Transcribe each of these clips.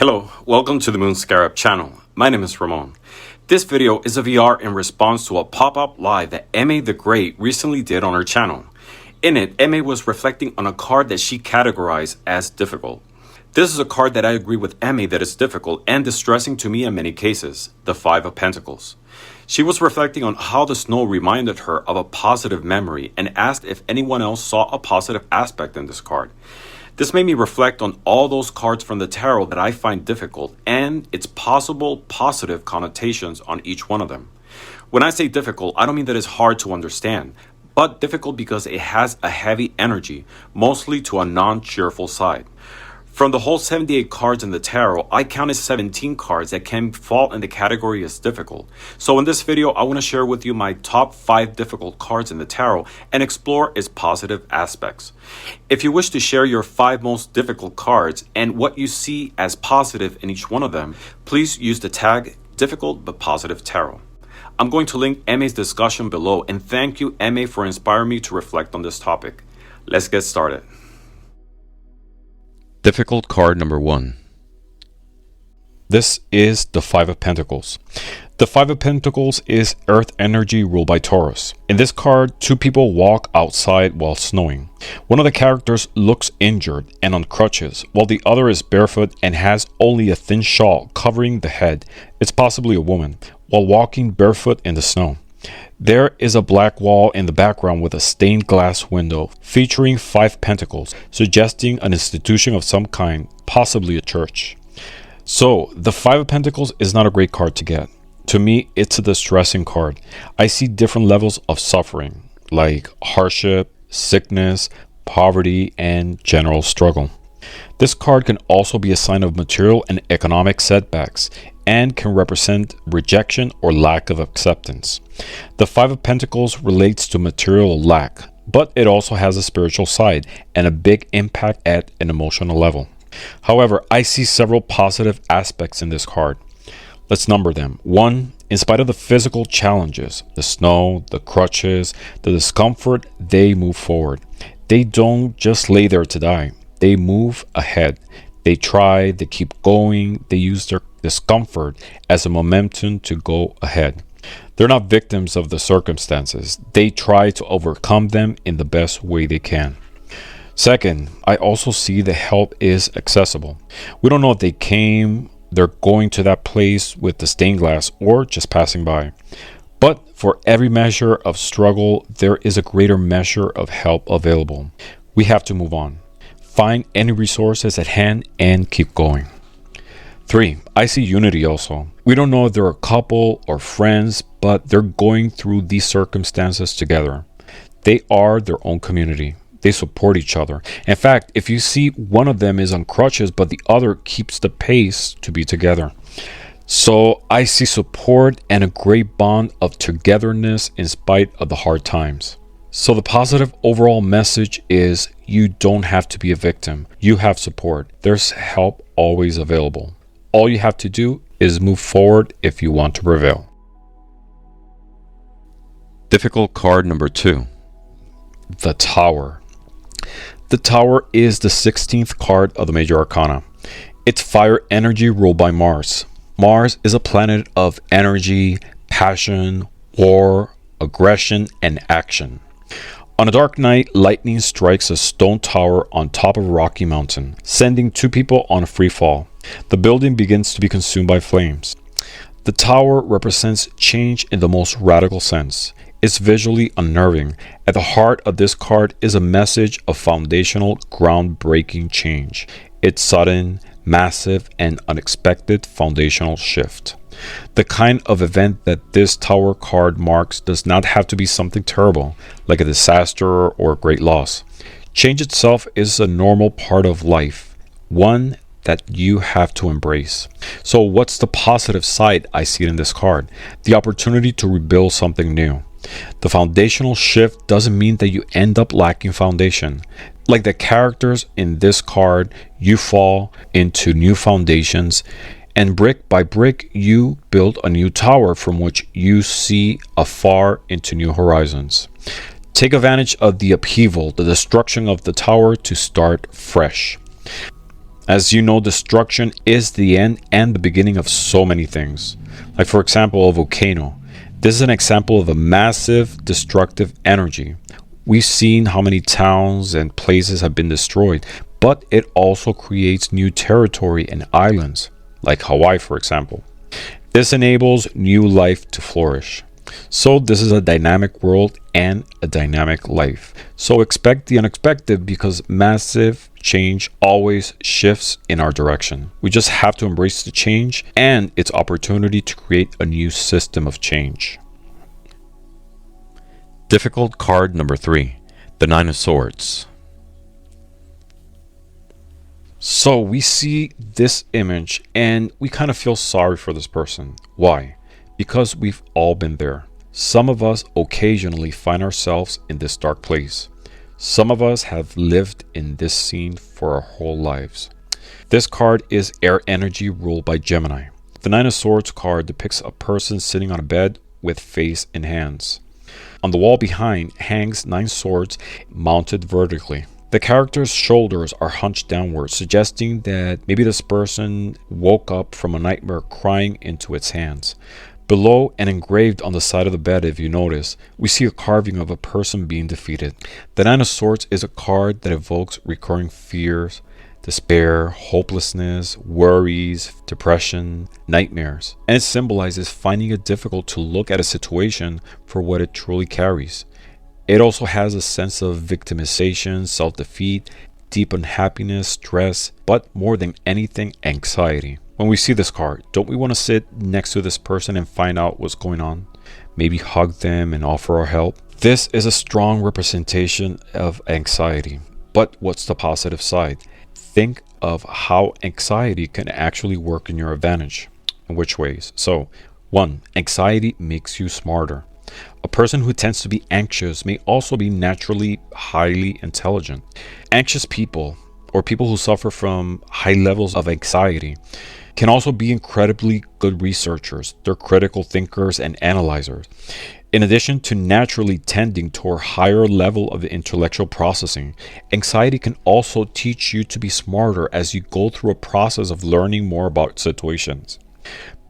Hello, welcome to the Moon Scarab channel. My name is Ramón. This video is a VR in response to a pop-up live that Emmay the Great recently did on her channel. In it, Emmay was reflecting on a card that she categorized as difficult. This is a card that I agree with Emmay that is difficult and distressing to me in many cases, the Five of Pentacles. She was reflecting on how the snow reminded her of a positive memory and asked if anyone else saw a positive aspect in this card. This made me reflect on all those cards from the tarot that I find difficult and its possible positive connotations on each one of them. When I say difficult, I don't mean that it's hard to understand, but difficult because it has a heavy energy, mostly to a non-cheerful side. From the whole 78 cards in the tarot, I counted 17 cards that can fall in the category as difficult. So in this video, I want to share with you my top 5 difficult cards in the tarot and explore its positive aspects. If you wish to share your 5 most difficult cards and what you see as positive in each one of them, please use the tag difficult but positive tarot. I'm going to link Emmay's discussion below, and thank you Emmay for inspiring me to reflect on this topic. Let's get started. Difficult card number 1. This is the Five of Pentacles. The Five of Pentacles is earth energy ruled by Taurus. In this card, 2 people walk outside while snowing. One of the characters looks injured and on crutches, while the other is barefoot and has only a thin shawl covering the head. It's possibly a woman, while walking barefoot in the snow. There is a black wall in the background with a stained glass window featuring 5 pentacles, suggesting an institution of some kind, possibly a church. So, the Five of Pentacles is not a great card to get. To me, it's a distressing card. I see different levels of suffering, like hardship, sickness, poverty, and general struggle. This card can also be a sign of material and economic setbacks and can represent rejection or lack of acceptance. The Five of Pentacles relates to material lack, but it also has a spiritual side and a big impact at an emotional level. However, I see several positive aspects in this card. Let's number them. 1. In spite of the physical challenges, the snow, the crutches, the discomfort, they move forward. They don't just lay there to die. They move ahead. They try, they keep going, they use their discomfort as a momentum to go ahead. They're not victims of the circumstances. They try to overcome them in the best way they can. Second, I also see the help is accessible. We don't know if they're going to that place with the stained glass or just passing by. But for every measure of struggle, there is a greater measure of help available. We have to move on. Find any resources at hand and keep going. 3. I see unity also. We don't know if they're a couple or friends, but they're going through these circumstances together. They are their own community. They support each other. In fact, if you see one of them is on crutches, but the other keeps the pace to be together. So I see support and a great bond of togetherness in spite of the hard times. So the positive overall message is you don't have to be a victim. You have support. There's help always available. All you have to do is move forward if you want to prevail. Difficult card number 2. The Tower. The Tower is the 16th card of the Major Arcana. It's fire energy ruled by Mars. Mars is a planet of energy, passion, war, aggression, and action. On a dark night, lightning strikes a stone tower on top of a rocky mountain, sending 2 people on a free fall. The building begins to be consumed by flames. The tower represents change in the most radical sense. It's visually unnerving. At the heart of this card is a message of foundational, groundbreaking change. It's sudden, massive, and unexpected foundational shift. The kind of event that this Tower card marks does not have to be something terrible, like a disaster or a great loss. Change itself is a normal part of life, one that you have to embrace. So what's the positive side I see in this card? The opportunity to rebuild something new. The foundational shift doesn't mean that you end up lacking foundation. Like the characters in this card, you fall into new foundations, and brick by brick you build a new tower from which you see afar into new horizons. Take advantage of the upheaval, the destruction of the tower to start fresh. As you know, destruction is the end and the beginning of so many things. Like, for example, a volcano. This is an example of a massive destructive energy. We've seen how many towns and places have been destroyed, but it also creates new territory and islands, like Hawaii, for example. This enables new life to flourish. So this is a dynamic world and a dynamic life. So expect the unexpected, because massive change always shifts in our direction. We just have to embrace the change and its opportunity to create a new system of change. Difficult card number 3, the Nine of Swords. So we see this image and we kind of feel sorry for this person. Why? Because we've all been there. Some of us occasionally find ourselves in this dark place. Some of us have lived in this scene for our whole lives. This card is air energy ruled by Gemini. The Nine of Swords card depicts a person sitting on a bed with face and hands. On the wall behind hangs 9 swords mounted vertically. The character's shoulders are hunched downward, suggesting that maybe this person woke up from a nightmare crying into its hands. Below and engraved on the side of the bed, if you notice, we see a carving of a person being defeated. The Nine of Swords is a card that evokes recurring fears, despair, hopelessness, worries, depression, nightmares, and it symbolizes finding it difficult to look at a situation for what it truly carries. It also has a sense of victimization, self-defeat, deep unhappiness, stress, but more than anything, anxiety. When we see this card, don't we want to sit next to this person and find out what's going on? Maybe hug them and offer our help? This is a strong representation of anxiety. But what's the positive side? Think of how anxiety can actually work in your advantage. In which ways? So, 1. Anxiety makes you smarter. A person who tends to be anxious may also be naturally highly intelligent. Anxious people, or people who suffer from high levels of anxiety, can also be incredibly good researchers. They're critical thinkers and analyzers. In addition to naturally tending toward a higher level of intellectual processing, anxiety can also teach you to be smarter as you go through a process of learning more about situations.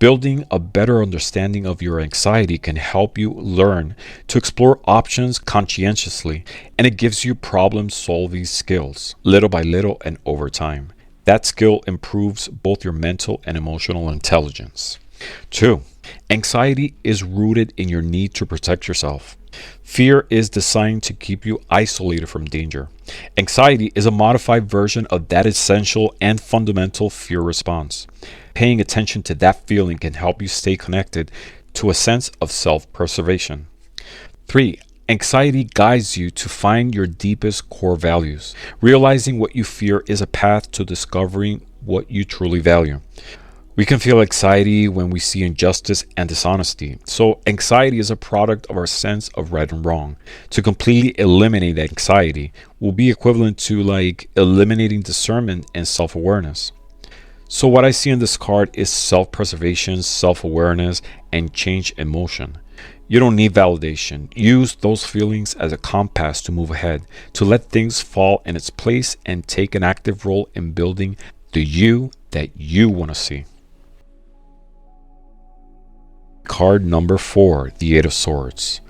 Building a better understanding of your anxiety can help you learn to explore options conscientiously, and it gives you problem-solving skills, little by little and over time. That skill improves both your mental and emotional intelligence. 2. Anxiety is rooted in your need to protect yourself. Fear is designed to keep you isolated from danger. Anxiety is a modified version of that essential and fundamental fear response. Paying attention to that feeling can help you stay connected to a sense of self-preservation. 3. Anxiety guides you to find your deepest core values. Realizing what you fear is a path to discovering what you truly value. We can feel anxiety when we see injustice and dishonesty. So anxiety is a product of our sense of right and wrong. To completely eliminate anxiety will be equivalent to like eliminating discernment and self-awareness. So what I see in this card is self-preservation, self-awareness, and change in motion. You don't need validation. Use those feelings as a compass to move ahead, to let things fall in its place and take an active role in building the you that you want to see. Card number 4, the Eight of Swords.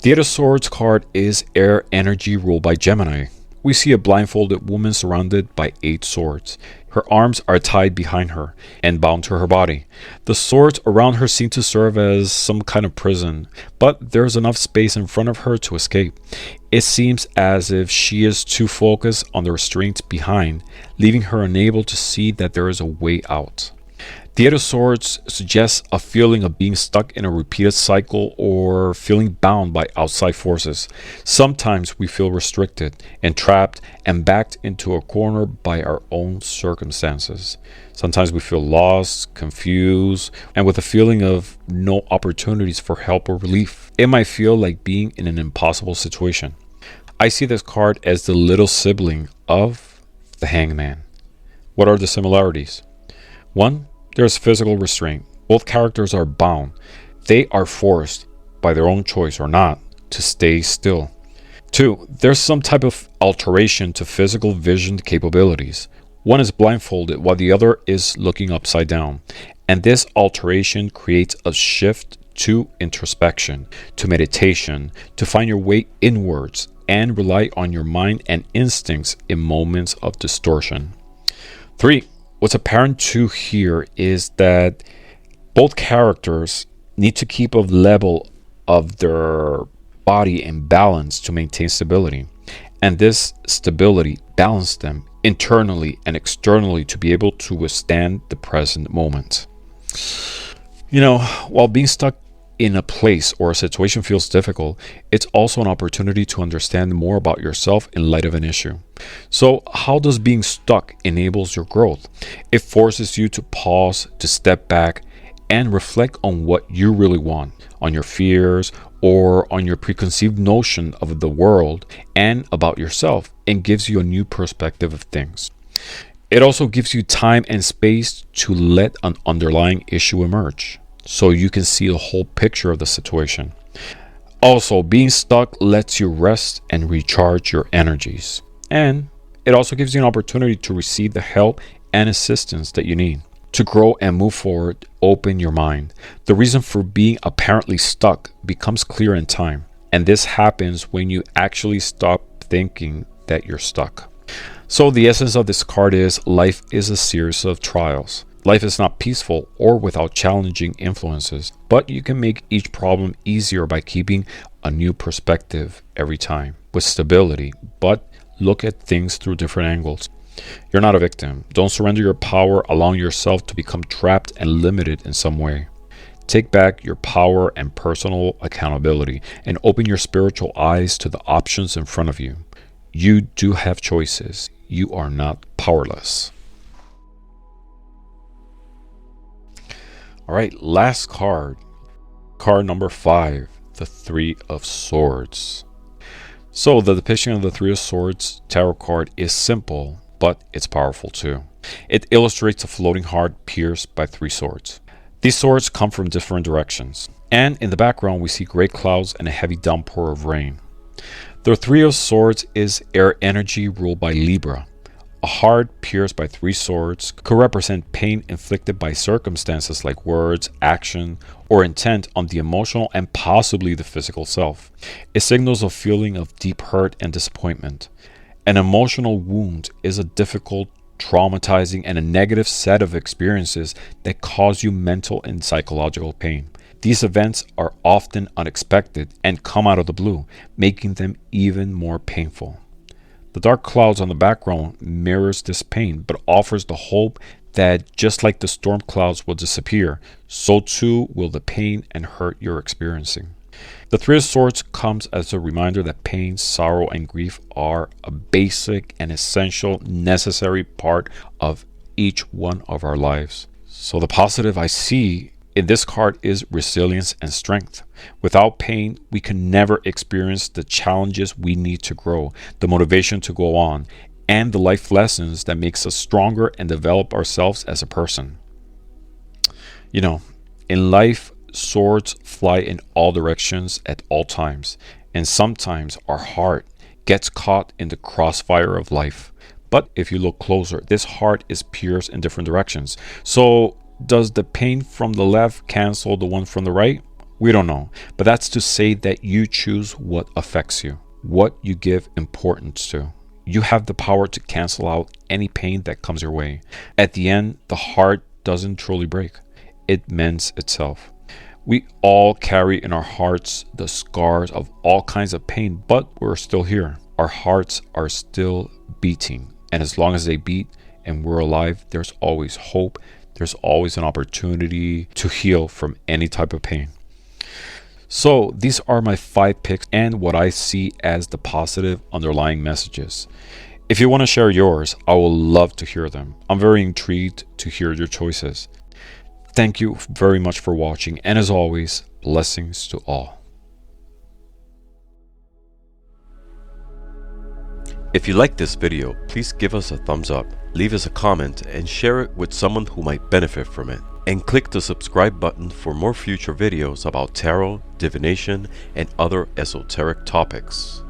The Eight of Swords card is air energy ruled by Gemini. We see a blindfolded woman surrounded by 8 swords. Her arms are tied behind her and bound to her body. The swords around her seem to serve as some kind of prison, but there's enough space in front of her to escape. It seems as if she is too focused on the restraints behind, leaving her unable to see that there is a way out. The Eight of Swords suggests a feeling of being stuck in a repeated cycle or feeling bound by outside forces. Sometimes we feel restricted and trapped and backed into a corner by our own circumstances. Sometimes we feel lost, confused, and with a feeling of no opportunities for help or relief. It might feel like being in an impossible situation. I see this card as the little sibling of the Hangman. What are the similarities? 1. There's physical restraint. Both characters are bound. They are forced, by their own choice or not, to stay still. 2. There's some type of alteration to physical vision capabilities. One is blindfolded while the other is looking upside down. And this alteration creates a shift to introspection, to meditation, to find your way inwards and rely on your mind and instincts in moments of distortion. 3. What's apparent to here is that both characters need to keep a level of their body in balance to maintain stability. And this stability balances them internally and externally to be able to withstand the present moment. While being stuck in a place or a situation feels difficult, it's also an opportunity to understand more about yourself in light of an issue. So how does being stuck enables your growth? It forces you to pause, to step back, and reflect on what you really want, on your fears, or on your preconceived notion of the world and about yourself, and gives you a new perspective of things. It also gives you time and space to let an underlying issue emerge, so you can see the whole picture of the situation. Also, being stuck lets you rest and recharge your energies. And it also gives you an opportunity to receive the help and assistance that you need. To grow and move forward, open your mind. The reason for being apparently stuck becomes clear in time. And this happens when you actually stop thinking that you're stuck. So the essence of this card is life is a series of trials. Life is not peaceful or without challenging influences, but you can make each problem easier by keeping a new perspective every time with stability, but look at things through different angles. You're not a victim. Don't surrender your power, allowing yourself to become trapped and limited in some way. Take back your power and personal accountability and open your spiritual eyes to the options in front of you. You do have choices. You are not powerless. All right, last card. Card number 5, the Three of Swords. So the depiction of the Three of Swords tarot card is simple, but it's powerful too. It illustrates a floating heart pierced by 3 swords. These swords come from different directions, and in the background we see gray clouds and a heavy downpour of rain. The Three of Swords is air energy ruled by Libra. A heart pierced by 3 swords could represent pain inflicted by circumstances like words, action, or intent on the emotional and possibly the physical self. It signals a feeling of deep hurt and disappointment. An emotional wound is a difficult, traumatizing, and a negative set of experiences that cause you mental and psychological pain. These events are often unexpected and come out of the blue, making them even more painful. The dark clouds on the background mirrors this pain, but offers the hope that just like the storm clouds will disappear, so too will the pain and hurt you're experiencing. The Three of Swords comes as a reminder that pain, sorrow, and grief are a basic and essential, necessary part of each one of our lives. So the positive I see in this card is resilience and strength. Without pain, we can never experience the challenges we need to grow, the motivation to go on, and the life lessons that makes us stronger and develop ourselves as a person. In life, swords fly in all directions at all times, and sometimes our heart gets caught in the crossfire of life. But if you look closer, this heart is pierced in different directions. So does the pain from the left cancel the one from the right? We don't know, but that's to say that you choose what affects you, what you give importance to. You have the power to cancel out any pain that comes your way. At the end, the heart doesn't truly break. It mends itself. We all carry in our hearts the scars of all kinds of pain, but we're still here. Our hearts are still beating. And as long as they beat and we're alive, there's always hope. There's always an opportunity to heal from any type of pain. So these are my 5 picks and what I see as the positive underlying messages. If you want to share yours, I will love to hear them. I'm very intrigued to hear your choices. Thank you very much for watching, and as always, blessings to all. If you liked this video, please give us a thumbs up, leave us a comment, and share it with someone who might benefit from it. And click the subscribe button for more future videos about tarot, divination, and other esoteric topics.